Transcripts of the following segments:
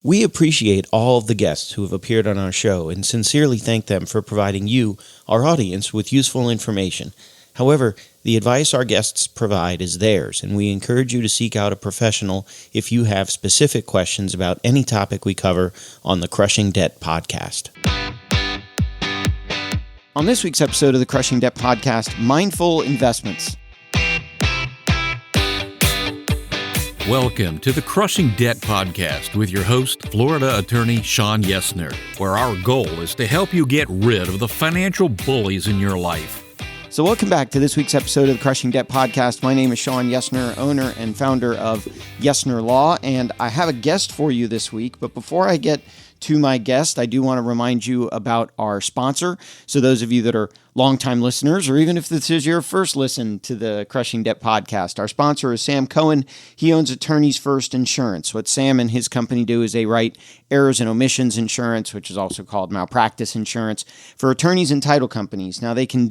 We appreciate all of the guests who have appeared on our show and sincerely thank them for providing you, our audience, with useful information. However, the advice our guests provide is theirs, and we encourage you to seek out a professional if you have specific questions about any topic we cover on the Crushing Debt Podcast. On this week's episode of the Crushing Debt Podcast, Mindful Investments. Welcome to the Crushing Debt Podcast with your host, Florida attorney Sean Yesner, where our goal is to help you get rid of the financial bullies in your life. So welcome back to this week's episode of the Crushing Debt Podcast. My name is Sean Yesner, owner and founder of Yesner Law, and I have a guest for you this week. But before I get to my guest, I do want to remind you about our sponsor. So those of you that are longtime listeners, or even if this is your first listen to the Crushing Debt Podcast, our sponsor is Sam Cohen. He owns Attorneys First Insurance. What Sam and his company do is they write errors and omissions insurance, which is also called malpractice insurance, for attorneys and title companies. Now they can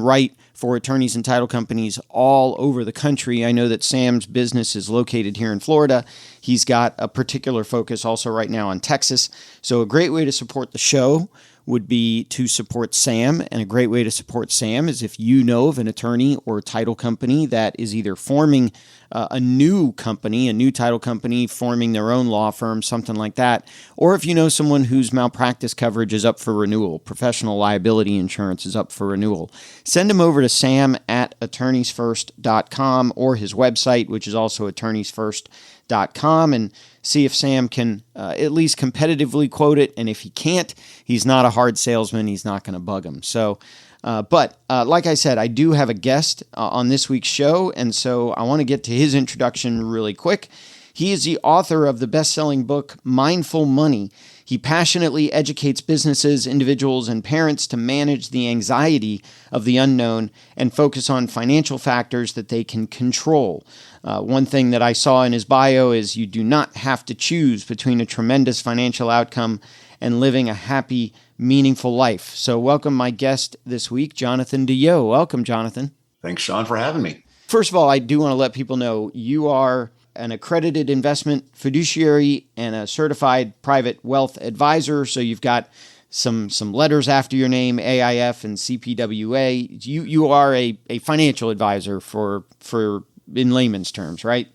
write for attorneys and title companies all over the country. I know that Sam's business is located here in Florida. He's got a particular focus also right now on Texas. So a great way to support the show would be to support Sam. And a great way to support Sam is if you know of an attorney or title company that is either forming a new title company, forming their own law firm, something like that, or if you know someone whose malpractice coverage is up for renewal, professional liability insurance is up for renewal, send them over to Sam at attorneysfirst.com or his website, which is also attorneysfirst.com, and see if Sam can at least competitively quote it. And if he can't, he's not a hard salesman. He's not going to bug him. So, but like I said, I do have a guest on this week's show, and so I want to get to his introduction really quick. He is the author of the best-selling book, Mindful Money. He passionately educates businesses, individuals, and parents to manage the anxiety of the unknown and focus on financial factors that they can control. One thing that I saw in his bio is you do not have to choose between a tremendous financial outcome and living a happy, meaningful life. So welcome my guest this week, Jonathan DeYoe. Welcome, Jonathan. Thanks, Sean, for having me. First of all, I do want to let people know you are an accredited investment fiduciary and a certified private wealth advisor. So you've got some letters after your name, AIF and CPWA. You are a financial advisor for in layman's terms, right?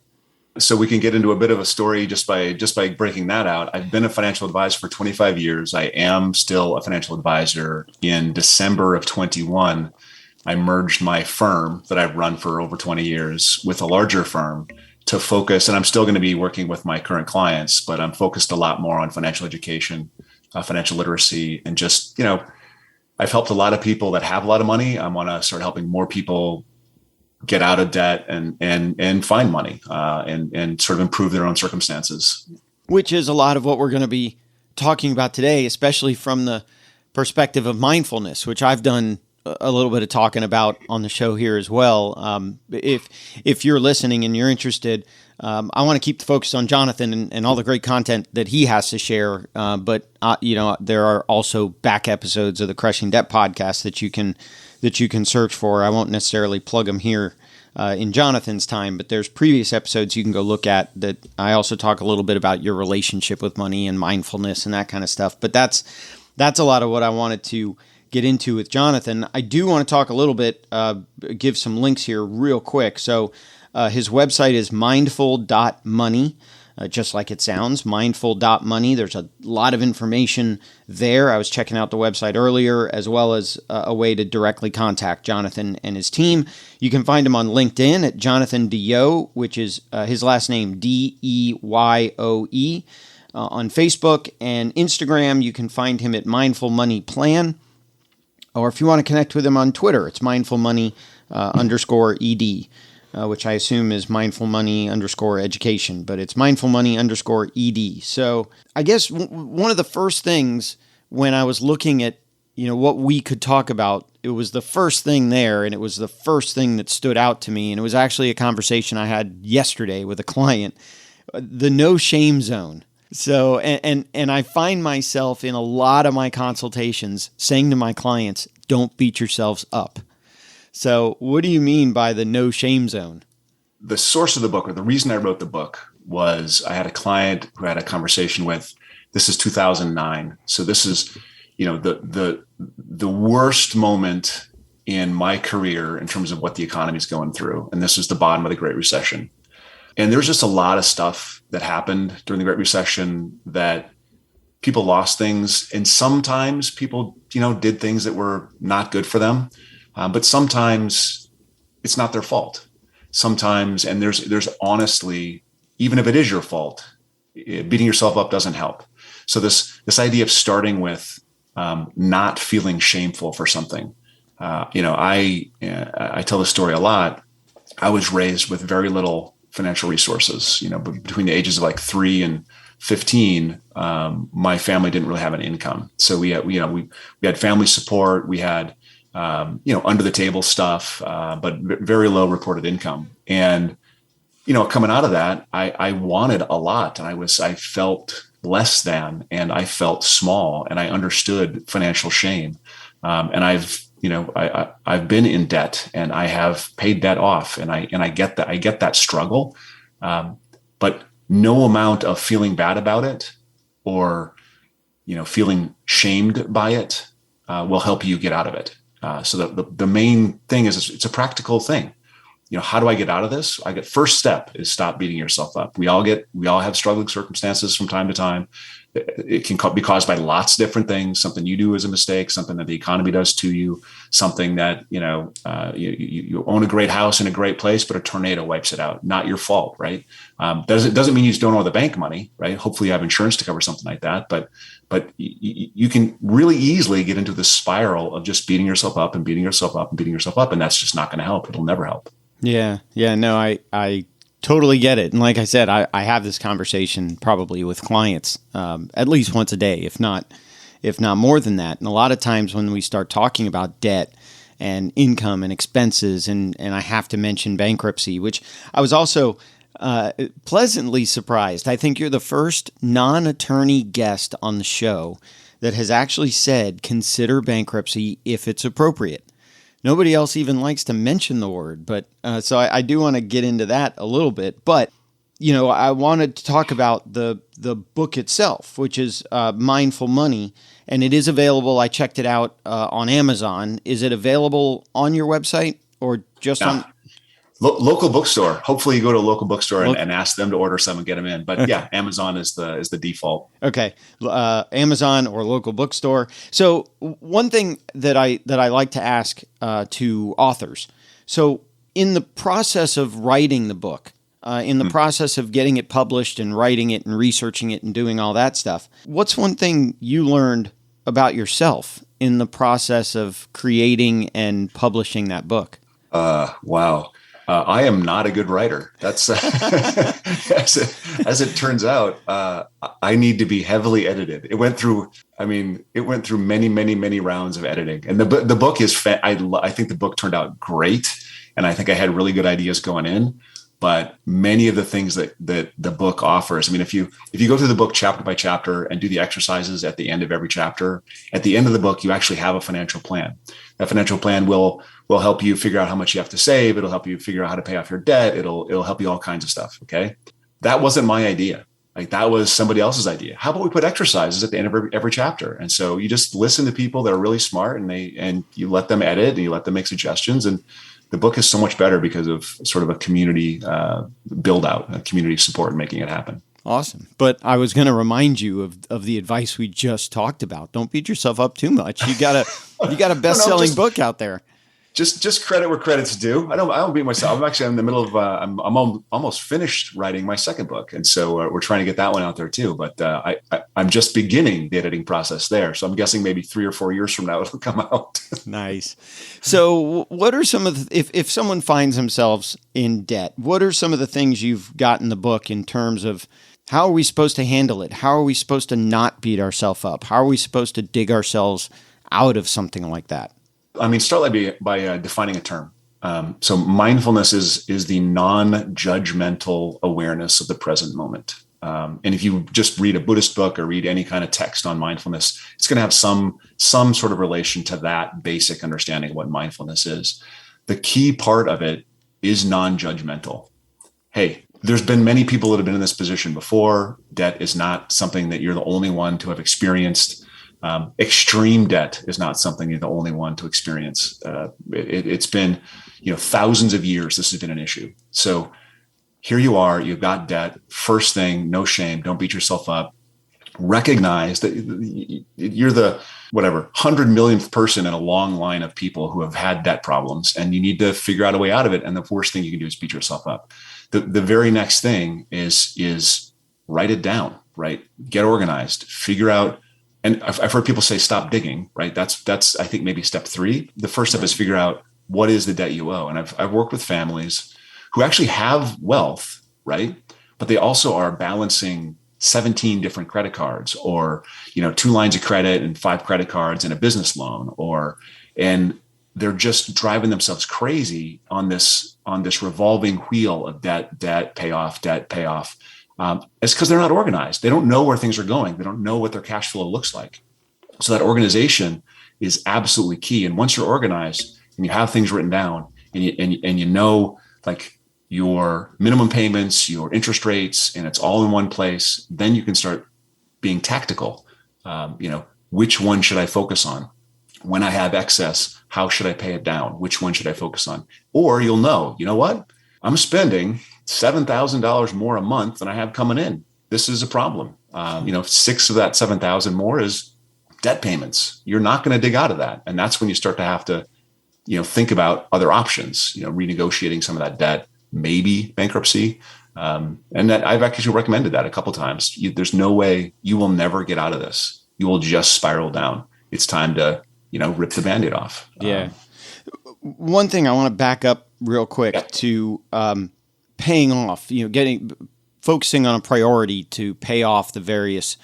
So we can get into a bit of a story just by breaking that out. I've been a financial advisor for 25 years. I am still a financial advisor. In December of 21, I merged my firm that I've run for over 20 years with a larger firm to focus, and I'm still going to be working with my current clients, but I'm focused a lot more on financial education, financial literacy, and just, I've helped a lot of people that have a lot of money. I want to start helping more people get out of debt and find money and sort of improve their own circumstances. Which is a lot of what we're going to be talking about today, especially from the perspective of mindfulness, which I've done a little bit of talking about on the show here as well. If you're listening and you're interested, I want to keep the focus on Jonathan and all the great content that he has to share. But there are also back episodes of the Crushing Debt Podcast that you can search for. I won't necessarily plug them here in Jonathan's time, but there's previous episodes you can go look at that I also talk a little bit about your relationship with money and mindfulness and that kind of stuff. But that's a lot of what I wanted to get into with Jonathan. I do want to talk a little bit, give some links here real quick. So his website is mindful.money, just like it sounds, mindful.money. There's a lot of information there. I was checking out the website earlier, as well as a way to directly contact Jonathan and his team. You can find him on LinkedIn at Jonathan DeYoe, which is his last name, DeYoe. On Facebook and Instagram, you can find him at Mindful Money Plan. Or if you want to connect with him on Twitter, it's Mindful Money _ED, which I assume is Mindful Money _education, but it's Mindful Money _ED. So I guess one of the first things when I was looking at, what we could talk about, it was the first thing there, and it was the first thing that stood out to me. And it was actually a conversation I had yesterday with a client, the no shame zone. So, and I find myself in a lot of my consultations saying to my clients, don't beat yourselves up. So what do you mean by the no shame zone? The source of the book, or the reason I wrote the book, was I had a client who had a conversation with, this is 2009. So this is, the worst moment in my career in terms of what the economy is going through. And this is the bottom of the Great Recession. And there's just a lot of stuff that happened during the Great Recession that people lost things. And sometimes people, did things that were not good for them. But sometimes it's not their fault. Sometimes, and there's honestly, even if it is your fault, beating yourself up doesn't help. So this idea of starting with not feeling shameful for something. I tell this story a lot. I was raised with very little financial resources. Between the ages of like 3 and 15, my family didn't really have an income. So we had family support. We had under the table stuff, but very low reported income. And coming out of that, I wanted a lot, and I felt less than, and I felt small, and I understood financial shame. And I've been in debt, and I have paid debt off, and I get that. I get that struggle, but no amount of feeling bad about it or feeling shamed by it will help you get out of it. So the main thing is it's a practical thing. How do I get out of this? First step is stop beating yourself up. We all have struggling circumstances from time to time. It can be caused by lots of different things. Something you do is a mistake, something that the economy does to you, something that, you own a great house in a great place, but a tornado wipes it out. Not your fault, right? Doesn't mean you just don't owe the bank money, right? Hopefully you have insurance to cover something like that. But you can really easily get into the spiral of just beating yourself up and beating yourself up and beating yourself up. And that's just not going to help. It'll never help. Yeah. No, I totally get it. And like I said, I have this conversation probably with clients at least once a day, if not more than that. And a lot of times when we start talking about debt and income and expenses, and I have to mention bankruptcy, which I was also pleasantly surprised. I think you're the first non-attorney guest on the show that has actually said, consider bankruptcy if it's appropriate. Nobody else even likes to mention the word, but so I do want to get into that a little bit. But I wanted to talk about the book itself, which is Mindful Money, and it is available. I checked it out on Amazon. Is it available on your website or just on local bookstore? Hopefully, you go to a local bookstore and ask them to order some and get them in. But okay. Yeah, Amazon is the default. Okay, Amazon or local bookstore. So one thing that I like to ask to authors. So in the process of writing the book, in the process of getting it published and writing it and researching it and doing all that stuff, what's one thing you learned about yourself in the process of creating and publishing that book? Wow. I am not a good writer. That's as it turns out. I need to be heavily edited. It went through many, many, many rounds of editing, and the book is. I think the book turned out great, and I think I had really good ideas going in. But many of the things that the book offers, if you go through the book chapter by chapter and do the exercises at the end of every chapter, at the end of the book, you actually have a financial plan. That financial plan will help you figure out how much you have to save. It'll help you figure out how to pay off your debt. It'll help you all kinds of stuff. Okay. That wasn't my idea. Like that was somebody else's idea. How about we put exercises at the end of every chapter? And so you just listen to people that are really smart and you let them edit and you let them make suggestions. And the book is so much better because of sort of a community build out, a community support in making it happen. Awesome. But I was going to remind you of the advice we just talked about. Don't beat yourself up too much. You got a best-selling book out there. Just credit where credit's due. I don't beat myself. I'm actually in the middle of I'm almost finished writing my second book, and so we're trying to get that one out there too. But I'm just beginning the editing process there, so I'm guessing maybe 3 or 4 years from now it'll come out. Nice. So, what are some of if someone finds themselves in debt? What are some of the things you've got in the book in terms of how are we supposed to handle it? How are we supposed to not beat ourselves up? How are we supposed to dig ourselves out of something like that? Start by defining a term. So mindfulness is the non-judgmental awareness of the present moment. And if you just read a Buddhist book or read any kind of text on mindfulness, it's going to have some sort of relation to that basic understanding of what mindfulness is. The key part of it is non-judgmental. Hey, there's been many people that have been in this position before. Debt is not something that you're the only one to have experienced. Extreme debt is not something you're the only one to experience. It's been, thousands of years this has been an issue. So here you are, you've got debt. First thing, no shame, don't beat yourself up. Recognize that you're the 100 millionth person in a long line of people who have had debt problems, and you need to figure out a way out of it. And the worst thing you can do is beat yourself up. The very next thing is write it down, right? Get organized, figure out. And I've heard people say, stop digging, right? That's I think maybe step 3. The first step is figure out what is the debt you owe. And I've worked with families who actually have wealth, right? But they also are balancing 17 different credit cards, or 2 lines of credit and 5 credit cards and a business loan, and they're just driving themselves crazy on this revolving wheel of debt payoff. It's because they're not organized. They don't know where things are going. They don't know what their cash flow looks like. So that organization is absolutely key. And once you're organized and you have things written down, and you know, like, your minimum payments, your interest rates, and it's all in one place, then you can start being tactical. Which one should I focus on? When I have excess, how should I pay it down? Which one should I focus on? Or you'll know, what? I'm spending $7,000 more a month than I have coming in. This is a problem. 6 of that 7,000 more is debt payments. You're not going to dig out of that. And that's when you start to have to, think about other options, renegotiating some of that debt, maybe bankruptcy. And that I've actually recommended that a couple of times. There's no way, you will never get out of this. You will just spiral down. It's time to, rip the Band-Aid off. Yeah. One thing I want to back up real quick to paying off, focusing on a priority to pay off the various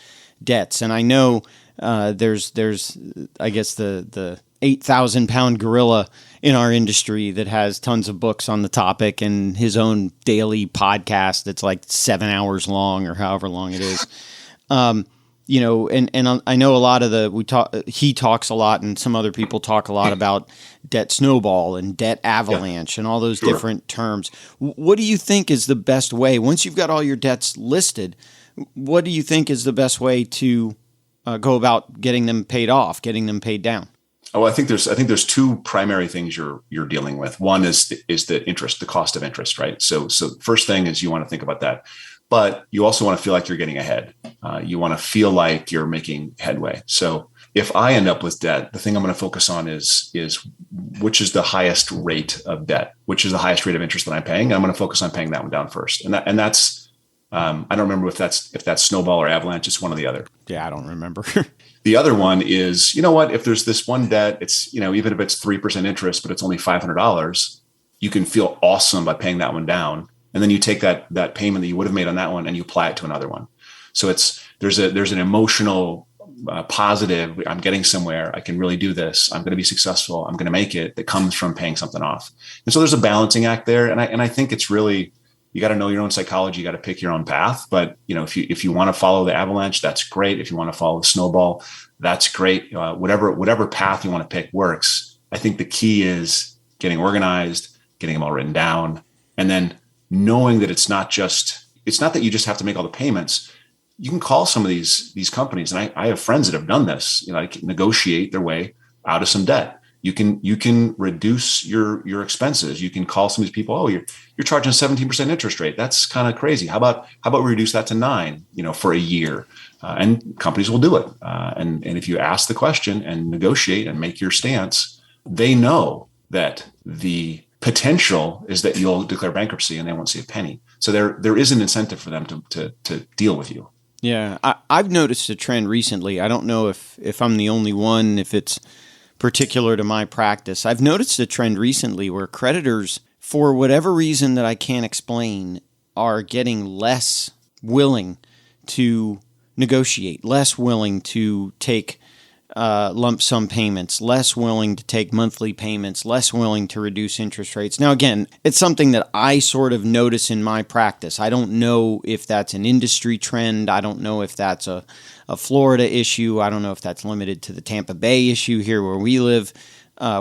debts. And I know there's I guess the 8,000-pound gorilla in our industry that has tons of books on the topic and his own daily podcast that's like 7 hours long or however long it is. And I know a lot of he talks a lot, and some other people talk a lot about debt snowball and debt avalanche and all those different terms. What do you think is the best way, once you've got all your debts listed, what do you think is the best way to go about getting them paid off, getting them paid down? Oh, I think there's 2 primary things you're dealing with. One is the interest, the cost of interest, right? So first thing is you want to think about that, but you also want to feel like you're getting ahead. You want to feel like you're making headway. So if I end up with debt, the thing I'm going to focus on is which is the highest rate of debt, which is the highest rate of interest that I'm paying. And I'm going to focus on paying that one down first. And that's I don't remember if that's snowball or avalanche. It's one or the other. Yeah, I don't remember. The other one is, if there's this one debt, it's, even if it's 3% interest, but it's only $500, you can feel awesome by paying that one down. And then you take that payment that you would have made on that one and you apply it to another one. So there's an emotional positive, I'm getting somewhere, I can really do this, I'm going to be successful, I'm going to make it, that comes from paying something off. And so there's a balancing act there. And I think it's really, you got to know your own psychology. You got to pick your own path. But if you want to follow the avalanche, that's great. If you want to follow the snowball, that's great. Whatever path you want to pick works. I think the key is getting organized, getting them all written down, and then knowing that it's not that you just have to make all the payments. You can call some of these companies, and I have friends that have done this. Like, negotiate their way out of some debt. You can reduce your expenses. You can call some of these people. Oh, you're charging 17% interest rate. That's kind of crazy. How about we reduce that to 9%, for a year? And companies will do it. And if you ask the question and negotiate and make your stance, they know that the potential is that you'll declare bankruptcy and they won't see a penny. So there is an incentive for them to deal with you. Yeah, I've noticed a trend recently. I don't know if I'm the only one, if it's particular to my practice. I've noticed a trend recently where creditors, for whatever reason that I can't explain, are getting less willing to negotiate, less willing to take lump sum payments, less willing to take monthly payments, less willing to reduce interest rates. Now, again, it's something that I sort of notice in my practice. I don't know if that's an industry trend. I don't know if that's a Florida issue. I don't know if that's limited to the Tampa Bay issue here where we live.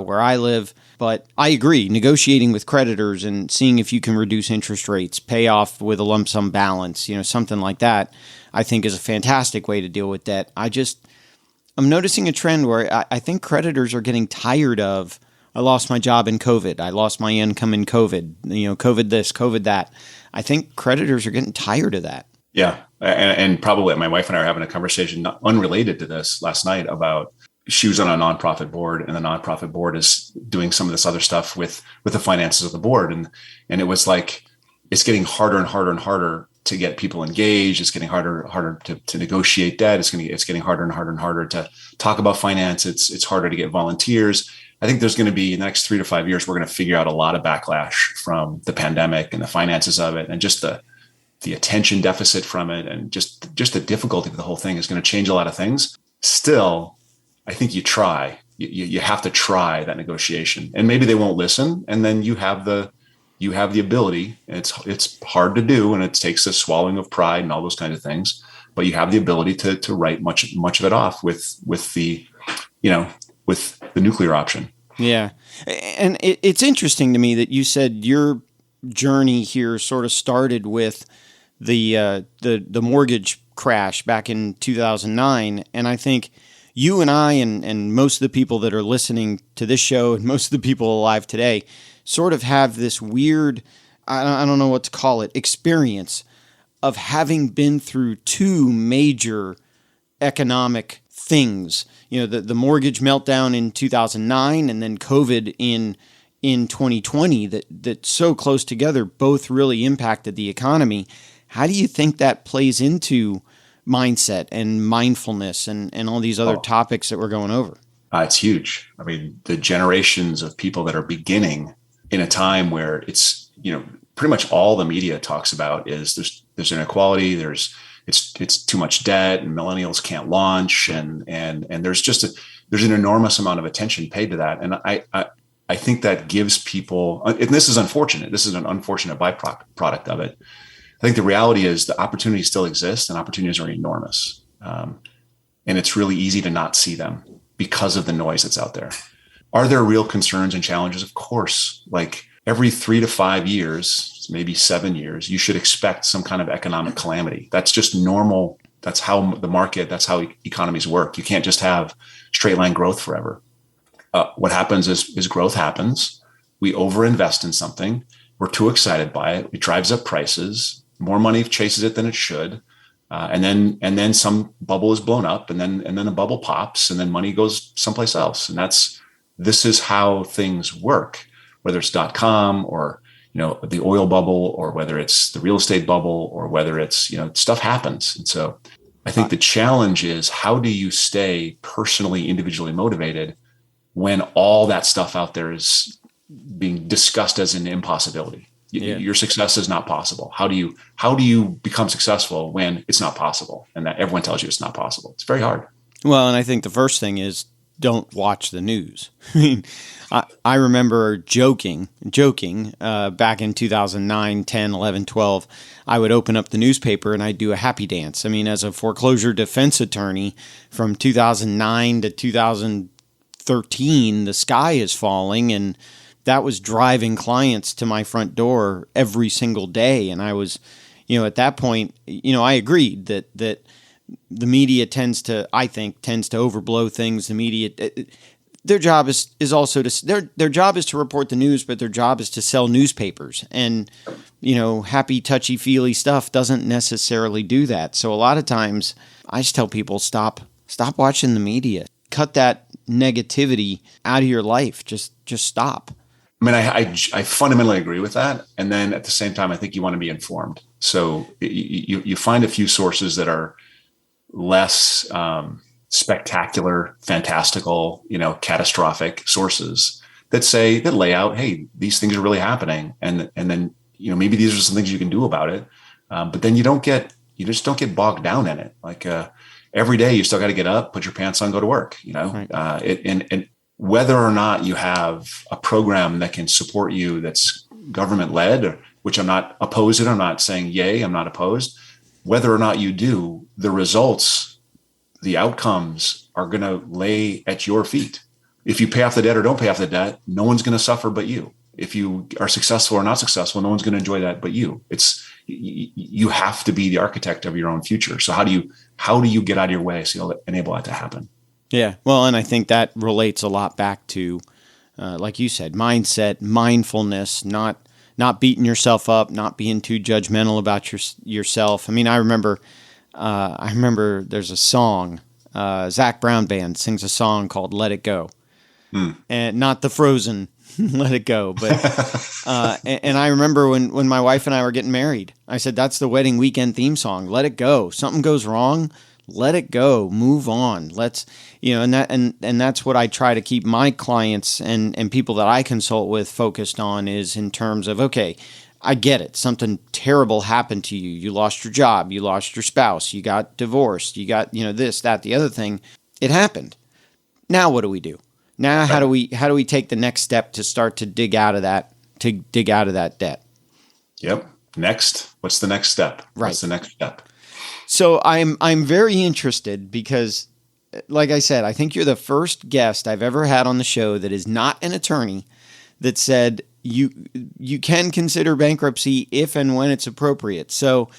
where I live. But I agree, negotiating with creditors and seeing if you can reduce interest rates, pay off with a lump sum balance, something like that, I think is a fantastic way to deal with debt. I'm noticing a trend where I think creditors are getting tired of, I lost my job in COVID, I lost my income in COVID, COVID this, COVID that. I think creditors are getting tired of that. Yeah. And probably my wife and I are having a conversation not unrelated to this last night about, she was on a nonprofit board, and the nonprofit board is doing some of this other stuff with the finances of the board. And it was like, it's getting harder and harder and harder to get people engaged. It's getting harder to negotiate debt. It's getting harder and harder and harder to talk about finance. It's harder to get volunteers. I think there's going to be, in the next 3 to 5 years, we're going to figure out a lot of backlash from the pandemic and the finances of it, and just the attention deficit from it, and just the difficulty of the whole thing is going to change a lot of things. Still, I think you have to try that negotiation, and maybe they won't listen. And then you have the ability, and it's hard to do, and it takes a swallowing of pride and all those kinds of things, but you have the ability to write much of it off with the nuclear option. Yeah. And it's interesting to me that you said your journey here sort of started with the mortgage crash back in 2009. And I think you and I and most of the people that are listening to this show and most of the people alive today sort of have this weird, I don't know what to call it, experience of having been through two major economic things. The mortgage meltdown in 2009 and then COVID in 2020 that so close together both really impacted the economy. How do you think that plays into mindset and mindfulness and all these other topics that we're going over? It's huge. I mean, the generations of people that are beginning in a time where it's, pretty much all the media talks about is there's inequality, it's too much debt, and millennials can't launch, and there's an enormous amount of attention paid to that. And I think that gives people, and this is unfortunate. This is an unfortunate byproduct of it. I think the reality is the opportunities still exist, and opportunities are enormous. And it's really easy to not see them because of the noise that's out there. Are there real concerns and challenges? Of course. Like every 3 to 5 years, maybe 7 years, you should expect some kind of economic calamity. That's just normal. That's how the market, that's how economies work. You can't just have straight line growth forever. What happens is growth happens. We overinvest in something. We're too excited by it. It drives up prices. More money chases it than it should. And then some bubble is blown up, and then a bubble pops, and then money goes someplace else. And this is how things work, whether it's .com or, the oil bubble, or whether it's the real estate bubble, or whether it's, stuff happens. And so I think the challenge is, how do you stay personally, individually motivated when all that stuff out there is being discussed as an impossibility? Yeah. Your success is not possible. How do you become successful when it's not possible, and that everyone tells you it's not possible? It's very hard. Well, and I think the first thing is, don't watch the news. I mean, I remember joking back in 2009, 10, 11, 12, I would open up the newspaper and I'd do a happy dance. I mean, as a foreclosure defense attorney from 2009 to 2013, the sky is falling, and that was driving clients to my front door every single day. And I was, at that point, I agreed that the media tends to overblow things. The media, their job is also to, their job is to report the news, but their job is to sell newspapers. And, happy, touchy-feely stuff doesn't necessarily do that. So a lot of times I just tell people, stop watching the media. Cut that negativity out of your life. Just stop. I mean, I fundamentally agree with that. And then at the same time, I think you want to be informed. So you find a few sources that are less spectacular, fantastical, catastrophic sources that lay out, hey, these things are really happening. And then, maybe these are some things you can do about it. But then you just don't get bogged down in it. Like every day you still got to get up, put your pants on, go to work, Right. And whether or not you have a program that can support you that's government led, which I'm not opposed to, I'm not saying yay, I'm not opposed. Whether or not you do, the results, the outcomes are going to lay at your feet. If you pay off the debt or don't pay off the debt, no one's going to suffer but you. If you are successful or not successful, no one's going to enjoy that but you. You have to be the architect of your own future. So how do you get out of your way so you'll enable that to happen? Yeah. Well, and I think that relates a lot back to, like you said, mindset, mindfulness, not beating yourself up, not being too judgmental about yourself. I mean, I remember there's a song, Zach Brown Band sings a song called "Let It Go," and not the Frozen "Let It Go," but and I remember when my wife and I were getting married, I said that's the wedding weekend theme song. Let it go. Something goes wrong, let it go. Move on. Let's and that's what I try to keep my clients and people that I consult with focused on, is in terms of, okay, I get it. Something terrible happened to you. You lost your job. You lost your spouse. You got divorced. You got, this, that, the other thing. It happened. Now what do we do? Now how do we take the next step to start to dig out of that debt? Yep. Next. What's the next step? Right. What's the next step? So I'm very interested because, like I said, I think you're the first guest I've ever had on the show that is not an attorney that said you can consider bankruptcy if and when it's appropriate. So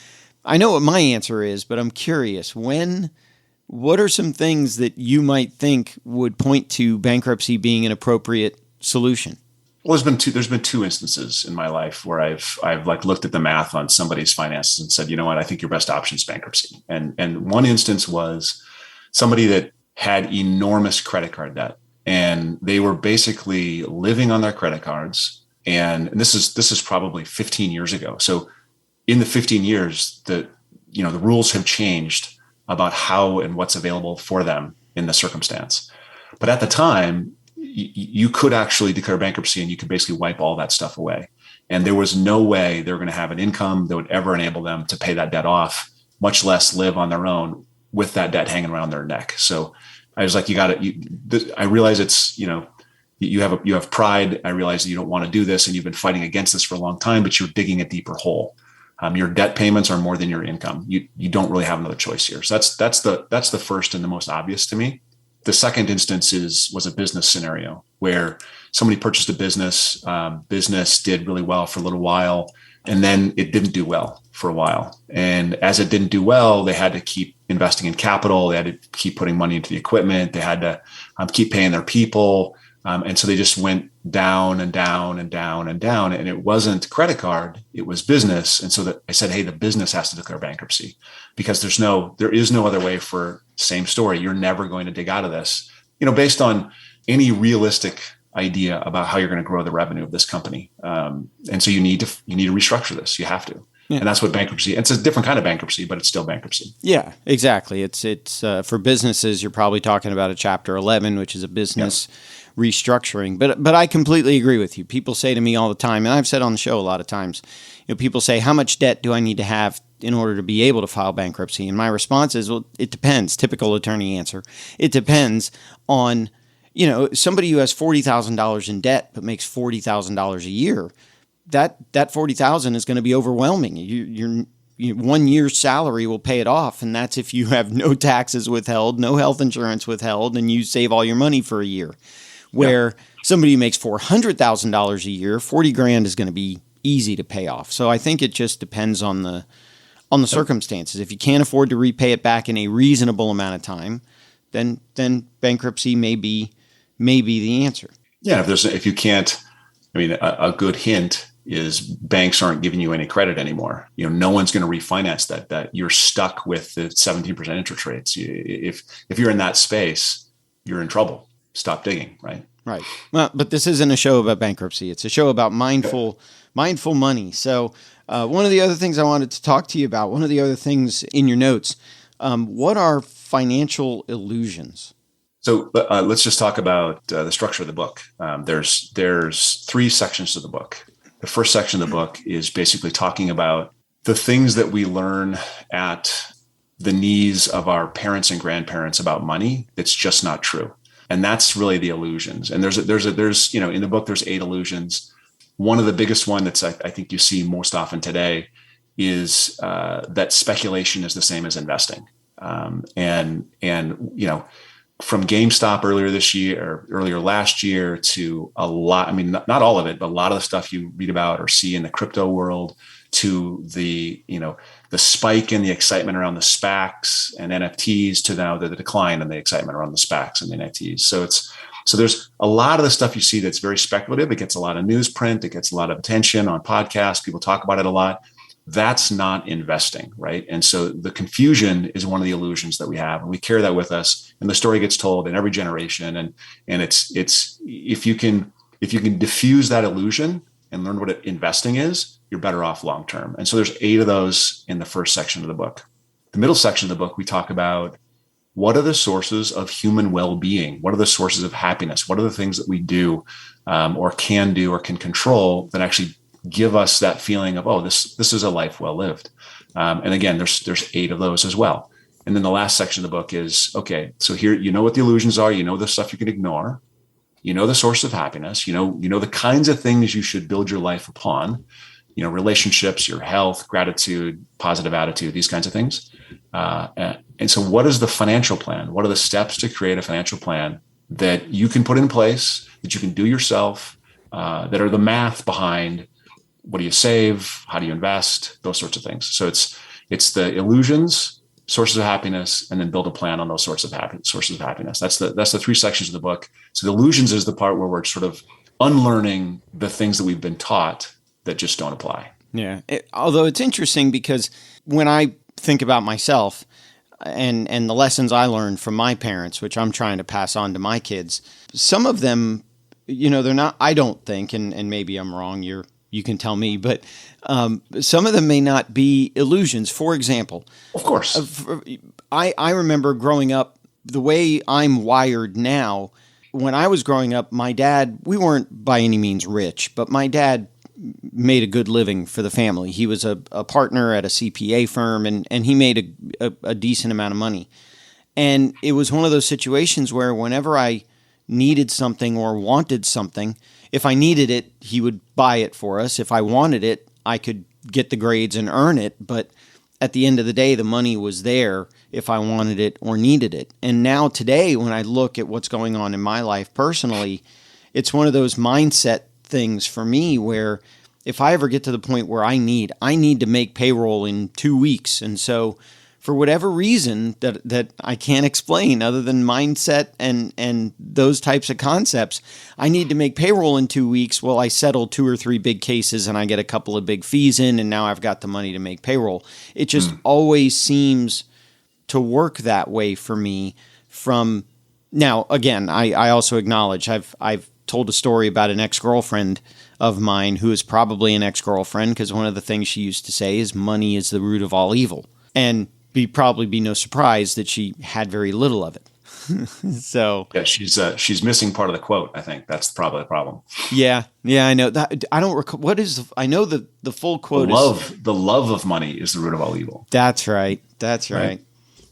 I know what my answer is, but I'm curious, what are some things that you might think would point to bankruptcy being an appropriate solution? Well, there's been two instances in my life where I've like looked at the math on somebody's finances and said, you know what, I think your best option is bankruptcy. And one instance was somebody that had enormous credit card debt, and they were basically living on their credit cards. And this is probably 15 years ago. So in the 15 years, the rules have changed about how and what's available for them in the circumstance. But at the time, you could actually declare bankruptcy and you could basically wipe all that stuff away. And there was no way they were going to have an income that would ever enable them to pay that debt off, much less live on their own with that debt hanging around their neck. So I was like, I realize it's, you have pride. I realize that you don't want to do this and you've been fighting against this for a long time, but you're digging a deeper hole. Your debt payments are more than your income. You don't really have another choice here. So that's the first and the most obvious to me. The second instance was a business scenario where somebody purchased a business. Business did really well for a little while, and then it didn't do well for a while. And as it didn't do well, they had to keep investing in capital. They had to keep putting money into the equipment. They had to keep paying their people. And so they just went down and down and down and down. And it wasn't credit card, it was business. And so I said, hey, the business has to declare bankruptcy because there is no other way. For same story. You're never going to dig out of this, based on any realistic idea about how you're going to grow the revenue of this company. And so you need to restructure this. You have to. Yeah. And that's what bankruptcy, it's a different kind of bankruptcy, but it's still bankruptcy. Yeah, exactly. It's for businesses, you're probably talking about a Chapter 11, which is a business restructuring. But I completely agree with you. People say to me all the time, and I've said on the show a lot of times, people say, how much debt do I need to have in order to be able to file bankruptcy? And my response is, well, it depends. Typical attorney answer. It depends on, somebody who has $40,000 in debt but makes $40,000 a year. That $40,000 is going to be overwhelming. Your 1 year's salary will pay it off, and that's if you have no taxes withheld, no health insurance withheld, and you save all your money for a year. Where somebody who makes $400,000 a year, $40,000 is going to be easy to pay off. So I think it just depends on the circumstances. If you can't afford to repay it back in a reasonable amount of time, then bankruptcy may be the answer. Yeah, if you can't, a good hint is banks aren't giving you any credit anymore. No one's going to refinance that. You're stuck with the 17% interest rates. If you're in that space, you're in trouble. Stop digging, right? Right. Well, but this isn't a show about bankruptcy. It's a show about mindful money. So one of the other things I wanted to talk to you about, one of the other things in your notes, what are financial illusions? So let's just talk about the structure of the book. There's 3 sections to the book. The first section of the book is basically talking about the things that we learn at the knees of our parents and grandparents about money. That's just not true. And that's really the illusions. And there's in the book, there's 8 illusions. One of the biggest one that's I think you see most often today is that speculation is the same as investing. And from GameStop earlier last year to a lot, I mean, not all of it, but a lot of the stuff you read about or see in the crypto world, to the spike in the excitement around the SPACs and NFTs, to now the decline in the excitement around the SPACs and the NFTs. So there's a lot of the stuff you see that's very speculative. It gets a lot of newsprint. It gets a lot of attention on podcasts. People talk about it a lot. That's not investing, right? And so the confusion is one of the illusions that we have, and we carry that with us. And the story gets told in every generation. And it's if you can diffuse that illusion and learn what investing is, you're better off long term. And so there's 8 of those in the first section of the book. The middle section of the book, we talk about what are the sources of human well-being? What are the sources of happiness? What are the things that we do or can control that actually give us that feeling of, oh, this is a life well lived. And again, there's 8 of those as well. And then the last section of the book is, okay, so here, you know what the illusions are, you know the stuff you can ignore, you know the source of happiness, you know the kinds of things you should build your life upon, relationships, your health, gratitude, positive attitude, these kinds of things. And so what is the financial plan? What are the steps to create a financial plan that you can put in place, that you can do yourself, that are the math behind what do you save? How do you invest? Those sorts of things. So it's the illusions, sources of happiness, and then build a plan on those sources of happiness. That's the 3 sections of the book. So the illusions is the part where we're sort of unlearning the things that we've been taught that just don't apply. Yeah. Although it's interesting because when I think about myself and the lessons I learned from my parents, which I'm trying to pass on to my kids, some of them, they're not, I don't think, and maybe I'm wrong, you can tell me, but some of them may not be illusions. For example, of course, I remember growing up, the way I'm wired now, when I was growing up, my dad, we weren't by any means rich, but my dad made a good living for the family. He was a partner at a CPA firm, and he made a decent amount of money. And it was one of those situations where whenever I needed something or wanted something, if I needed it, he would buy it for us. If I wanted it, I could get the grades and earn it. But at the end of the day, the money was there if I wanted it or needed it. And now today, when I look at what's going on in my life personally, it's one of those mindset things for me where if I ever get to the point where I need to make payroll in 2 weeks. And so for whatever reason that I can't explain other than mindset and those types of concepts, I need to make payroll in 2 weeks. Well, I settle 2 or 3 big cases and I get a couple of big fees in, and now I've got the money to make payroll. It just always seems to work that way for me. From now, again, I also acknowledge I've told a story about an ex-girlfriend of mine who is probably an ex-girlfriend, because one of the things she used to say is money is the root of all evil. And probably be no surprise that she had very little of it. So yeah, she's missing part of the quote. I think that's probably the problem. Yeah, I know that. I don't recall what is. I know the full quote. The love of money is the root of all evil. That's right.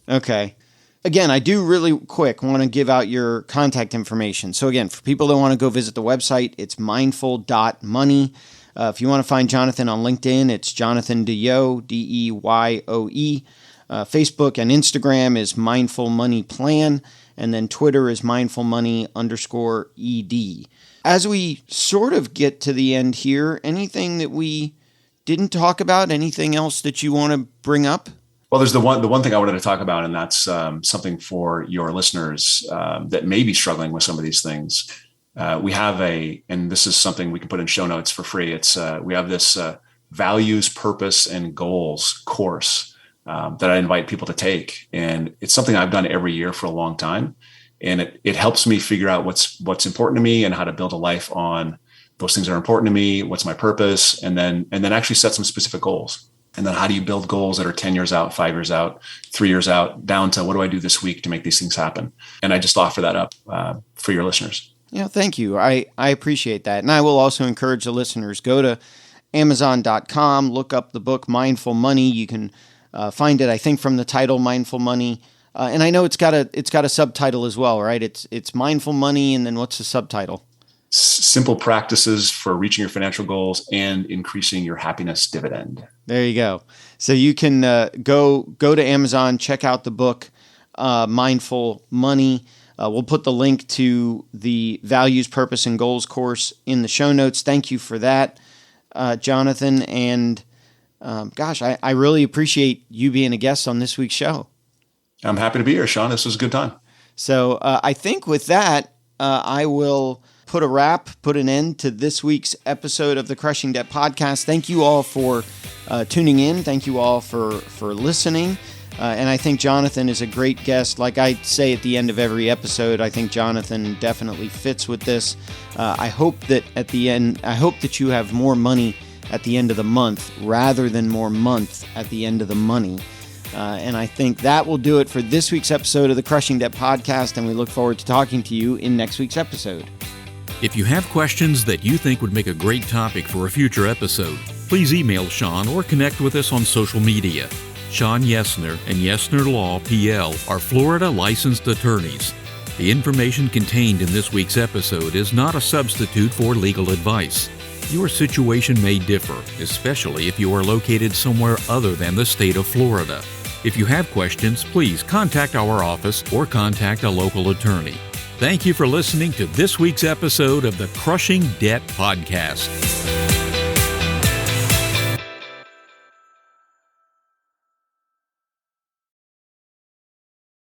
Okay. Again, I do really quick want to give out your contact information. So again, for people that want to go visit the website, it's mindful.money. If you want to find Jonathan on LinkedIn, it's Jonathan DeYoe, DeYoe. Facebook and Instagram is Mindful Money Plan, and then Twitter is Mindful Money _ED. As we sort of get to the end here, anything that we didn't talk about, anything else that you want to bring up? Well, there's the one thing I wanted to talk about, and that's something for your listeners that may be struggling with some of these things. We have and this is something we can put in show notes for free. We have this values, purpose, and goals course that I invite people to take. And it's something I've done every year for a long time. And it helps me figure out what's important to me and how to build a life on those things that are important to me. What's my purpose? And then actually set some specific goals. And then how do you build goals that are 10 years out, 5 years out, 3 years out, down to what do I do this week to make these things happen? And I just offer that up for your listeners. Yeah, thank you. I appreciate that. And I will also encourage the listeners, go to Amazon.com, look up the book Mindful Money. You can find it, I think, from the title Mindful Money. And I know it's got a subtitle as well, right? It's Mindful Money, and then what's the subtitle? Simple practices for reaching your financial goals and increasing your happiness dividend. There you go. So you can go to Amazon, check out the book, Mindful Money. We'll put the link to the Values, Purpose, and Goals course in the show notes. Thank you for that, Jonathan. And I really appreciate you being a guest on this week's show. I'm happy to be here, Sean. This was a good time. So I think with that, I will put an end to this week's episode of the Crushing Debt Podcast. Thank you all for tuning in. Thank you all for listening. And I think Jonathan is a great guest. Like I say at the end of every episode, I think Jonathan definitely fits with this. I hope that you have more money at the end of the month rather than more month at the end of the money. And I think that will do it for this week's episode of the Crushing Debt Podcast, and we look forward to talking to you in next week's episode. If you have questions that you think would make a great topic for a future episode, please email Sean or connect with us on social media. Sean Yesner and Yesner Law, PL, are Florida licensed attorneys. The information contained in this week's episode is not a substitute for legal advice. Your situation may differ, especially if you are located somewhere other than the state of Florida. If you have questions, please contact our office or contact a local attorney. Thank you for listening to this week's episode of the Crushing Debt Podcast.